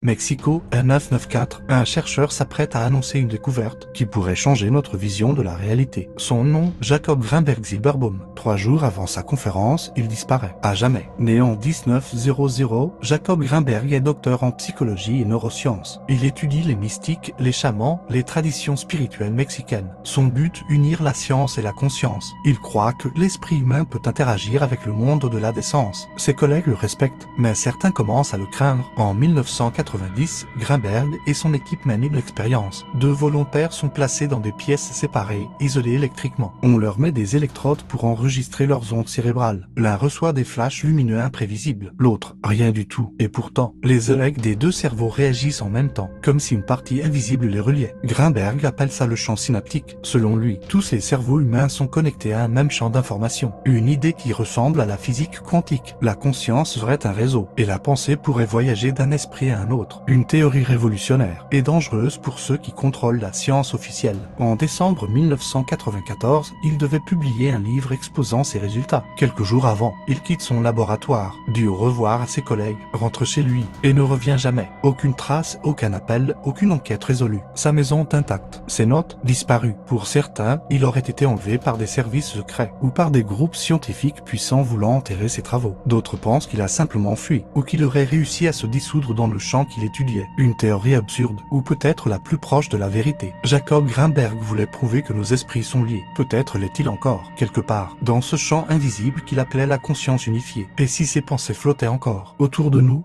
Mexico, R994, un chercheur s'apprête à annoncer une découverte qui pourrait changer notre vision de la réalité. Son nom, Jacob Grimberg Zilberbaum. 3 jours avant sa conférence, il disparaît. À jamais. Né en 1900, Jacob Grimberg est docteur en psychologie et neurosciences. Il étudie les mystiques, les chamans, les traditions spirituelles mexicaines. Son but, unir la science et la conscience. Il croit que l'esprit humain peut interagir avec le monde au-delà des sens. Ses collègues le respectent, mais certains commencent à le craindre. En 1990, Grimberg et son équipe mènent une expérience. 2 volontaires sont placés dans des pièces séparées, isolées électriquement. On leur met des électrodes pour enregistrer leurs ondes cérébrales. L'un reçoit des flashs lumineux imprévisibles, l'autre, rien du tout. Et pourtant, les électres des 2 cerveaux réagissent en même temps, comme si une partie invisible les reliait. Grimberg appelle ça le champ synaptique. Selon lui, tous les cerveaux humains sont connectés à un même champ d'information. Une idée qui ressemble à la physique quantique. La conscience serait un réseau, et la pensée pourrait voyager d'un esprit à un autre. Une théorie révolutionnaire et dangereuse pour ceux qui contrôlent la science officielle. En décembre 1994, il devait publier un livre exposant ses résultats. Quelques jours avant, il quitte son laboratoire, dit au revoir à ses collègues, rentre chez lui et ne revient jamais. Aucune trace, aucun appel, aucune enquête résolue. Sa maison intacte, ses notes disparues. Pour certains, il aurait été enlevé par des services secrets ou par des groupes scientifiques puissants voulant enterrer ses travaux. D'autres pensent qu'il a simplement fui ou qu'il aurait réussi à se dissoudre dans le champ qu'il étudiait. Une théorie absurde, ou peut-être la plus proche de la vérité. Jacob Grimberg voulait prouver que nos esprits sont liés. Peut-être l'est-il encore, quelque part, dans ce champ invisible qu'il appelait la conscience unifiée. Et si ses pensées flottaient encore autour de nous,